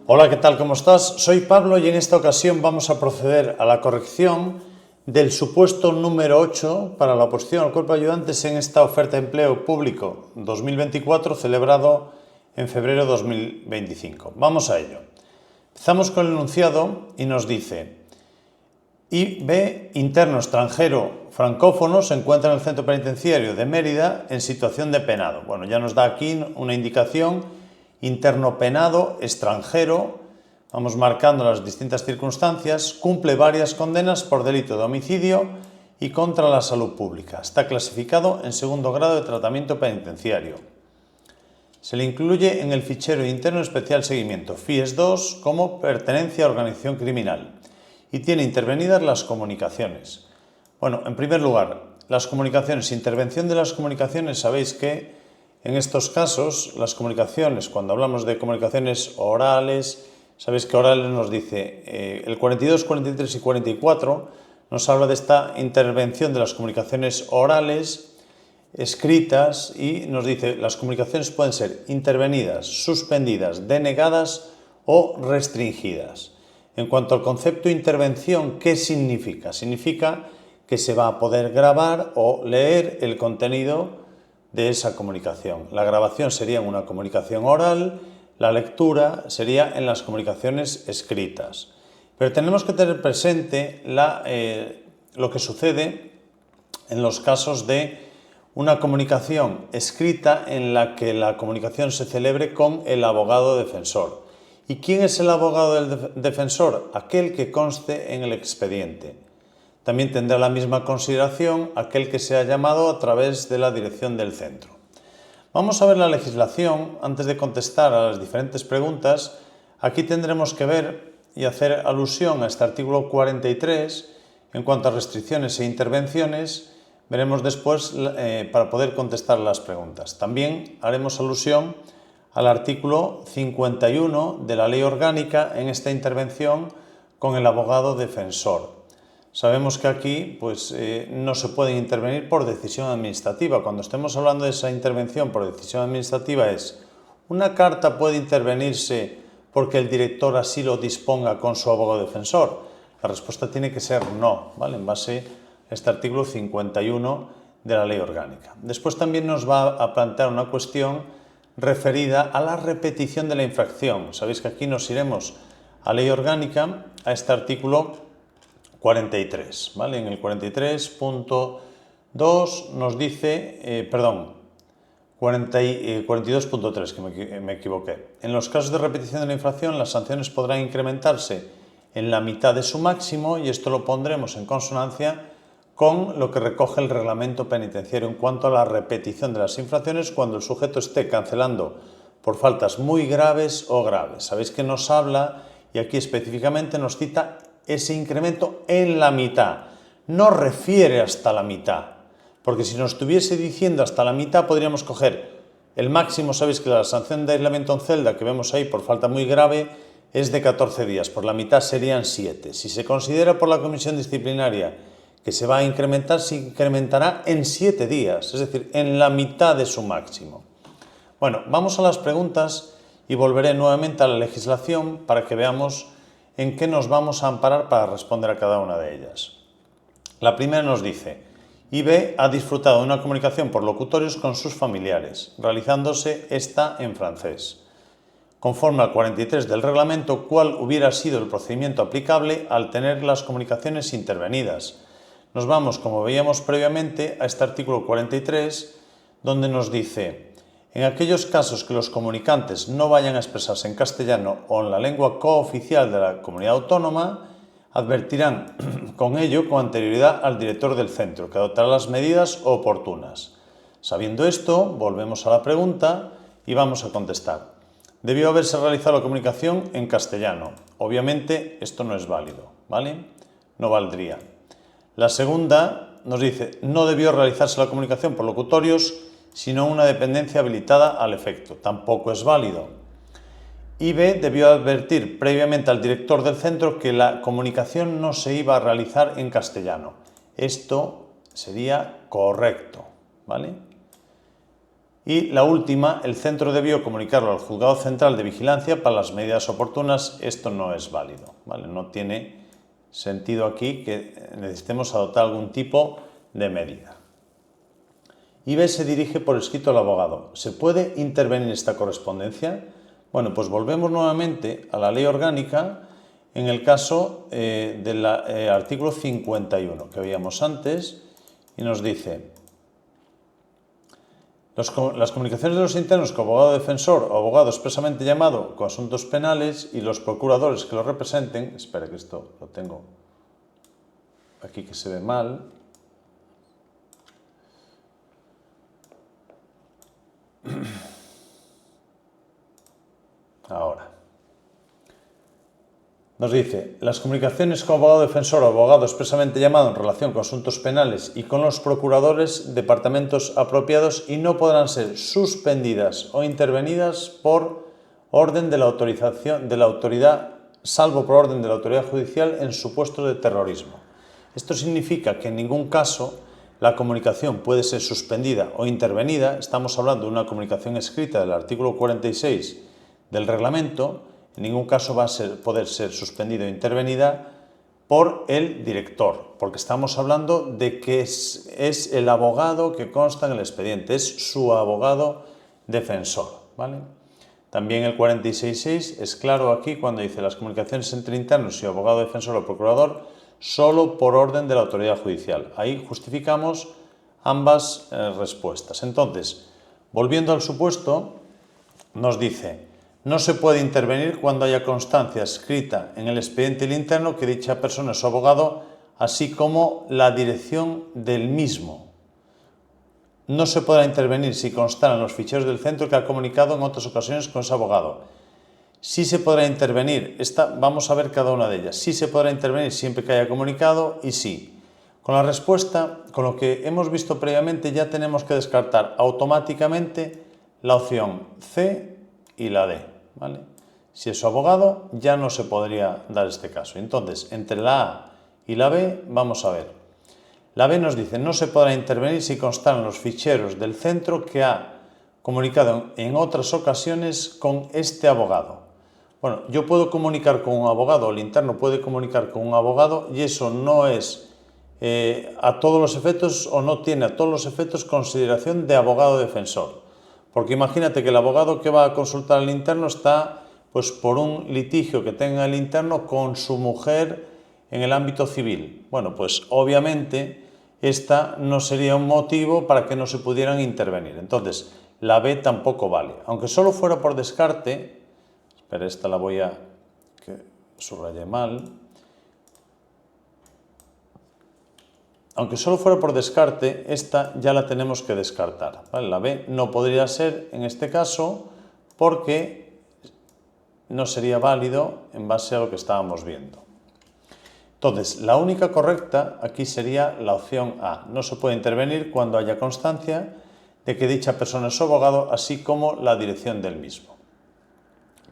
Hola, ¿qué tal? ¿Cómo estás? Soy Pablo y en esta ocasión vamos a proceder a la corrección del supuesto número 8 para la oposición al cuerpo de ayudantes en esta oferta de empleo público 2024 celebrado en febrero de 2025. Vamos a ello. Empezamos con el enunciado y nos dice: IB interno extranjero francófono se encuentra en el centro penitenciario de Mérida en situación de penado. Bueno, ya nos da aquí una indicación: interno penado, extranjero, vamos marcando las distintas circunstancias, cumple varias condenas por delito de homicidio y contra la salud pública. Está clasificado en segundo grado de tratamiento penitenciario. Se le incluye en el fichero interno especial seguimiento FIES 2 como pertenencia a organización criminal y tiene intervenidas las comunicaciones. Bueno, en primer lugar, las comunicaciones, intervención de las comunicaciones. Sabéis que en estos casos, las comunicaciones, cuando hablamos de comunicaciones orales, sabéis que orales nos dice el 42, 43 y 44, nos habla de esta intervención de las comunicaciones orales, escritas, y nos dice las comunicaciones pueden ser intervenidas, suspendidas, denegadas o restringidas. En cuanto al concepto de intervención, ¿qué significa? Significa que se va a poder grabar o leer el contenido de esa comunicación. La grabación sería en una comunicación oral, la lectura sería en las comunicaciones escritas. Pero tenemos que tener presente lo que sucede en los casos de una comunicación escrita en la que la comunicación se celebre con el abogado defensor. ¿Y quién es el abogado del defensor? Aquel que conste en el expediente. También tendrá la misma consideración aquel que sea llamado a través de la dirección del centro. Vamos a ver la legislación antes de contestar a las diferentes preguntas. Aquí tendremos que ver y hacer alusión a este artículo 43 en cuanto a restricciones e intervenciones. Veremos después para poder contestar las preguntas. También haremos alusión al artículo 51 de la Ley Orgánica en esta intervención con el abogado defensor. Sabemos que aquí no se puede intervenir por decisión administrativa. Cuando estemos hablando de esa intervención por decisión administrativa ¿una carta puede intervenirse porque el director así lo disponga con su abogado defensor? La respuesta tiene que ser no, ¿vale? En base a este artículo 51 de la Ley Orgánica. Después también nos va a plantear una cuestión referida a la repetición de la infracción. Sabéis que aquí nos iremos a Ley Orgánica, a este artículo 43, ¿vale? En el 43.2 nos dice, 42.3, que me equivoqué. En los casos de repetición de la infracción, las sanciones podrán incrementarse en la mitad de su máximo, y esto lo pondremos en consonancia con lo que recoge el reglamento penitenciario en cuanto a la repetición de las infracciones cuando el sujeto esté cancelando por faltas muy graves o graves. Sabéis que nos habla, y aquí específicamente nos cita ese incremento en la mitad. No refiere hasta la mitad, porque si nos estuviese diciendo hasta la mitad podríamos coger el máximo. Sabéis que la sanción de aislamiento en celda que vemos ahí por falta muy grave es de 14 días, por la mitad serían 7. Si se considera por la comisión disciplinaria que se va a incrementar, se incrementará en 7 días, es decir, en la mitad de su máximo. Bueno, vamos a las preguntas y volveré nuevamente a la legislación para que veamos en qué nos vamos a amparar para responder a cada una de ellas. La primera nos dice: IB ha disfrutado de una comunicación por locutorios con sus familiares, realizándose esta en francés. Conforme al 43 del reglamento, ¿cuál hubiera sido el procedimiento aplicable al tener las comunicaciones intervenidas? Nos vamos, como veíamos previamente, a este artículo 43, donde nos dice: en aquellos casos que los comunicantes no vayan a expresarse en castellano o en la lengua cooficial de la comunidad autónoma, advertirán con ello con anterioridad al director del centro, que adoptará las medidas oportunas. Sabiendo esto, volvemos a la pregunta y vamos a contestar. Debió haberse realizado la comunicación en castellano. Obviamente esto no es válido, ¿vale? No valdría. La segunda nos dice: no debió realizarse la comunicación por locutorios, sino una dependencia habilitada al efecto. Tampoco es válido. IB debió advertir previamente al director del centro que la comunicación no se iba a realizar en castellano. Esto sería correcto, ¿vale? Y la última, el centro debió comunicarlo al Juzgado Central de Vigilancia para las medidas oportunas. Esto no es válido, ¿vale? No tiene sentido aquí que necesitemos adoptar algún tipo de medida. Y B se dirige por escrito al abogado. ¿Se puede intervenir esta correspondencia? Bueno, pues volvemos nuevamente a la ley orgánica en el caso del artículo 51 que veíamos antes y nos dice: las comunicaciones de los internos con abogado defensor o abogado expresamente llamado con asuntos penales y los procuradores que lo representen. Espera, que esto lo tengo aquí que se ve mal. Ahora. Nos dice: las comunicaciones con abogado defensor o abogado expresamente llamado en relación con asuntos penales y con los procuradores, departamentos apropiados, y no podrán ser suspendidas o intervenidas por orden de la autoridad, salvo por orden de la autoridad judicial en supuestos de terrorismo. Esto significa que en ningún caso la comunicación puede ser suspendida o intervenida. Estamos hablando de una comunicación escrita del artículo 46 del reglamento. En ningún caso va a poder ser suspendida o intervenida por el director, porque estamos hablando de que es el abogado que consta en el expediente, es su abogado defensor, ¿vale? También el 46.6 es claro aquí cuando dice: las comunicaciones entre internos y abogado defensor o procurador solo por orden de la autoridad judicial. Ahí justificamos ambas respuestas. Entonces, volviendo al supuesto, nos dice: no se puede intervenir cuando haya constancia escrita en el expediente del interno que dicha persona es su abogado, así como la dirección del mismo. No se podrá intervenir si constan en los ficheros del centro que ha comunicado en otras ocasiones con ese abogado. Sí se podrá intervenir, vamos a ver cada una de ellas. Sí se podrá intervenir siempre que haya comunicado y sí. Con la respuesta, con lo que hemos visto previamente, ya tenemos que descartar automáticamente la opción C y la D. ¿Vale? Si es su abogado, ya no se podría dar este caso. Entonces, entre la A y la B, vamos a ver. La B nos dice: no se podrá intervenir si constan los ficheros del centro que ha comunicado en otras ocasiones con este abogado. Bueno, yo puedo comunicar con un abogado, el interno puede comunicar con un abogado, y eso no es a todos los efectos, o no tiene a todos los efectos consideración de abogado defensor. Porque imagínate que el abogado que va a consultar al interno está pues por un litigio que tenga el interno con su mujer en el ámbito civil. Bueno, pues obviamente esta no sería un motivo para que no se pudieran intervenir. Entonces, la B tampoco vale. Aunque solo fuera por descarte, espera, esta la voy a que subrayé mal. Aunque solo fuera por descarte, esta ya la tenemos que descartar, ¿vale? La B no podría ser en este caso porque no sería válido en base a lo que estábamos viendo. Entonces, la única correcta aquí sería la opción A. No se puede intervenir cuando haya constancia de que dicha persona es su abogado, así como la dirección del mismo.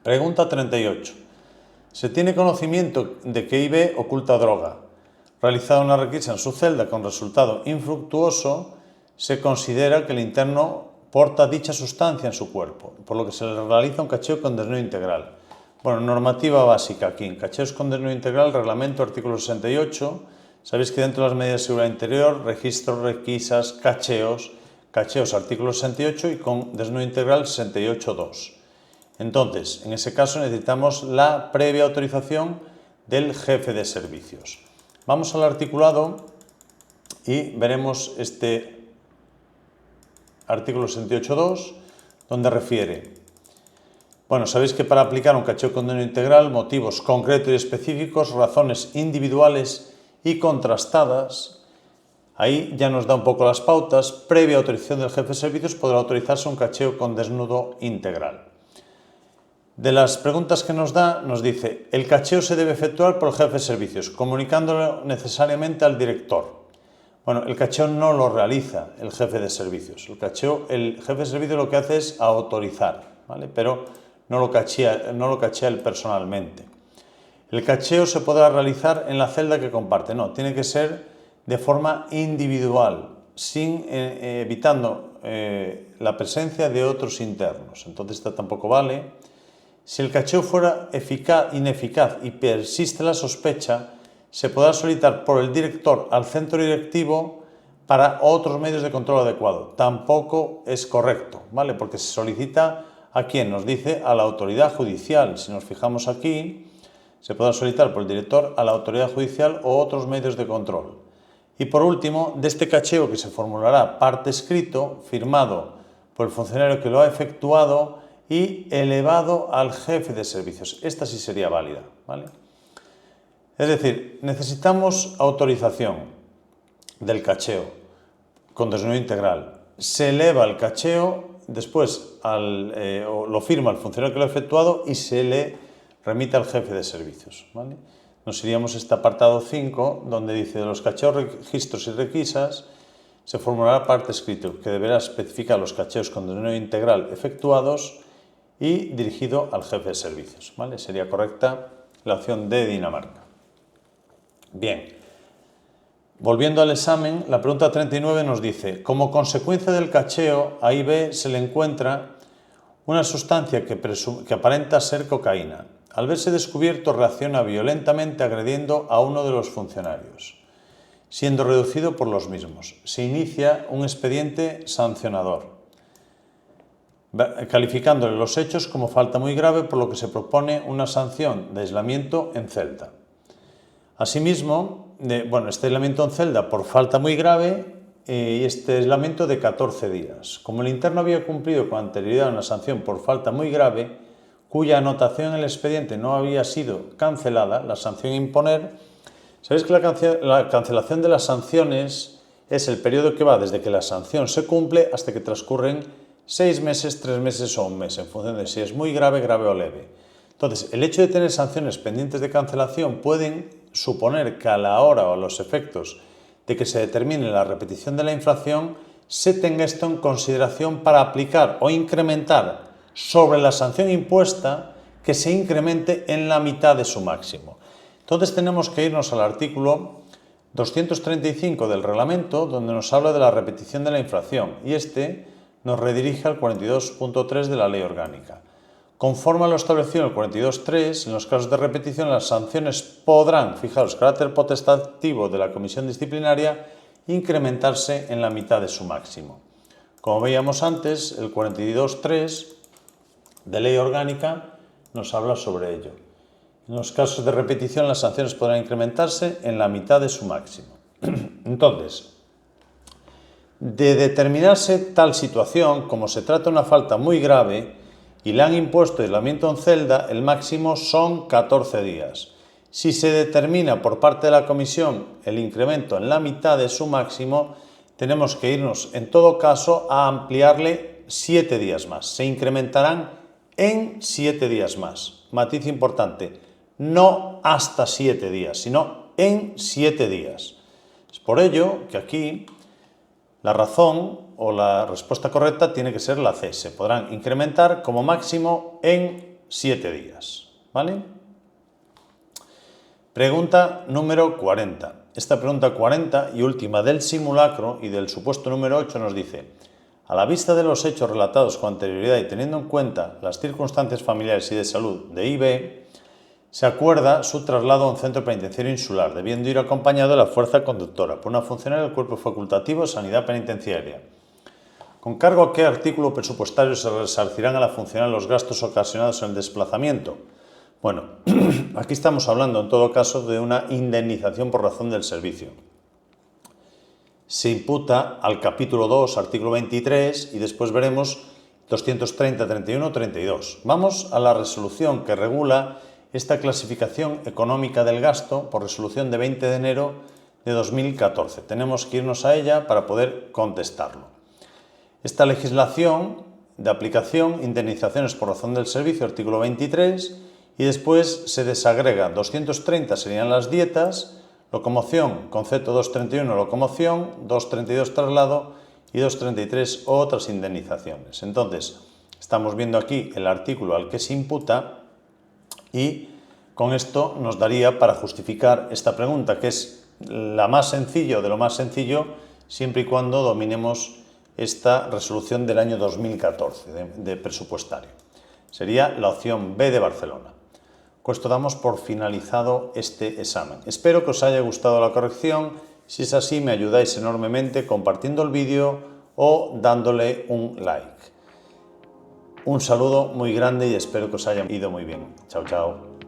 Pregunta 38. ¿Se tiene conocimiento de que IB oculta droga? Realizada una requisa en su celda con resultado infructuoso, se considera que el interno porta dicha sustancia en su cuerpo, por lo que se le realiza un cacheo con desnudo integral. Bueno, normativa básica aquí, en cacheos con desnudo integral, reglamento artículo 68, sabéis que dentro de las medidas de seguridad interior, registros, requisas, cacheos artículo 68 y con desnudo integral 68.2. Entonces, en ese caso necesitamos la previa autorización del jefe de servicios. Vamos al articulado y veremos este artículo 68.2, donde refiere: bueno, sabéis que para aplicar un cacheo con desnudo integral, motivos concretos y específicos, razones individuales y contrastadas, ahí ya nos da un poco las pautas. Previa autorización del jefe de servicios podrá autorizarse un cacheo con desnudo integral. De las preguntas que nos da, nos dice: el cacheo se debe efectuar por el jefe de servicios, comunicándolo necesariamente al director. Bueno, el cacheo no lo realiza el jefe de servicios. El jefe de servicios lo que hace es autorizar, ¿vale? Pero no lo cachea él personalmente. El cacheo se podrá realizar en la celda que comparte. No, tiene que ser de forma individual, evitando la presencia de otros internos. Entonces esta tampoco vale. Si el cacheo fuera ineficaz y persiste la sospecha, se podrá solicitar por el director al centro directivo para otros medios de control adecuado. Tampoco es correcto, ¿vale? Porque se solicita a quién, nos dice a la autoridad judicial. Si nos fijamos aquí, se podrá solicitar por el director a la autoridad judicial o otros medios de control. Y por último, de este cacheo que se formulará parte escrito, firmado por el funcionario que lo ha efectuado y elevado al jefe de servicios. Esta sí sería válida, ¿vale? Es decir, necesitamos autorización del cacheo con desnudo integral. Se eleva el cacheo, después lo firma el funcionario que lo ha efectuado y se le remite al jefe de servicios, ¿vale? Nos iríamos a este apartado 5, donde dice de los cacheos, registros y requisas, se formulará parte escrito que deberá especificar los cacheos con desnudo integral efectuados y dirigido al jefe de servicios, ¿vale? Sería correcta la opción de Dinamarca. Bien, volviendo al examen, la pregunta 39 nos dice, como consecuencia del cacheo, a IB se le encuentra una sustancia que aparenta ser cocaína. Al verse descubierto, reacciona violentamente agrediendo a uno de los funcionarios, siendo reducido por los mismos. Se inicia un expediente sancionador, calificándole los hechos como falta muy grave, por lo que se propone una sanción de aislamiento en celda. Asimismo, este aislamiento en celda por falta muy grave y este aislamiento de 14 días. Como el interno había cumplido con anterioridad una sanción por falta muy grave, cuya anotación en el expediente no había sido cancelada, la sanción a imponer, sabéis que la cancelación de las sanciones es el periodo que va desde que la sanción se cumple hasta que transcurren 6 meses, 3 meses o un mes, en función de si es muy grave, grave o leve. Entonces, el hecho de tener sanciones pendientes de cancelación pueden suponer que a la hora o a los efectos de que se determine la repetición de la infracción, se tenga esto en consideración para aplicar o incrementar sobre la sanción impuesta, que se incremente en la mitad de su máximo. Entonces tenemos que irnos al artículo 235 del reglamento, donde nos habla de la repetición de la infracción, y este nos redirige al 42.3 de la Ley Orgánica. Conforme a lo establecido en el 42.3, en los casos de repetición las sanciones podrán, fijaros, carácter potestativo de la comisión disciplinaria, incrementarse en la mitad de su máximo. Como veíamos antes, el 42.3 de Ley Orgánica nos habla sobre ello. En los casos de repetición las sanciones podrán incrementarse en la mitad de su máximo. Entonces, de determinarse tal situación, como se trata de una falta muy grave y le han impuesto aislamiento en celda, el máximo son 14 días. Si se determina por parte de la comisión el incremento en la mitad de su máximo, tenemos que irnos en todo caso a ampliarle 7 días más. Se incrementarán en 7 días más. Matiz importante, no hasta 7 días, sino en 7 días. Es por ello que aquí la razón o la respuesta correcta tiene que ser la C. Se podrán incrementar como máximo en 7 días. ¿Vale? Pregunta número 40. Esta pregunta 40 y última del simulacro y del supuesto número 8 nos dice: a la vista de los hechos relatados con anterioridad y teniendo en cuenta las circunstancias familiares y de salud de IB, se acuerda su traslado a un centro penitenciario insular, debiendo ir acompañado de la fuerza conductora por una funcionaria del Cuerpo Facultativo de Sanidad Penitenciaria. ¿Con cargo a qué artículo presupuestario se resarcirán a la funcionaria los gastos ocasionados en el desplazamiento? Bueno, aquí estamos hablando en todo caso de una indemnización por razón del servicio. Se imputa al capítulo 2, artículo 23 y después veremos 230, 31, 32. Vamos a la resolución que regula esta clasificación económica del gasto por resolución de 20 de enero de 2014. Tenemos que irnos a ella para poder contestarlo. Esta legislación de aplicación, indemnizaciones por razón del servicio, artículo 23, y después se desagrega 230 serían las dietas, locomoción, concepto 231 locomoción, 232 traslado y 233 otras indemnizaciones. Entonces, estamos viendo aquí el artículo al que se imputa y con esto nos daría para justificar esta pregunta, que es la más sencilla de lo más sencillo, siempre y cuando dominemos esta resolución del año 2014 de presupuestario. Sería la opción B de Barcelona. Con esto damos por finalizado este examen. Espero que os haya gustado la corrección. Si es así, me ayudáis enormemente compartiendo el vídeo o dándole un like. Un saludo muy grande y espero que os haya ido muy bien. Chao, chao.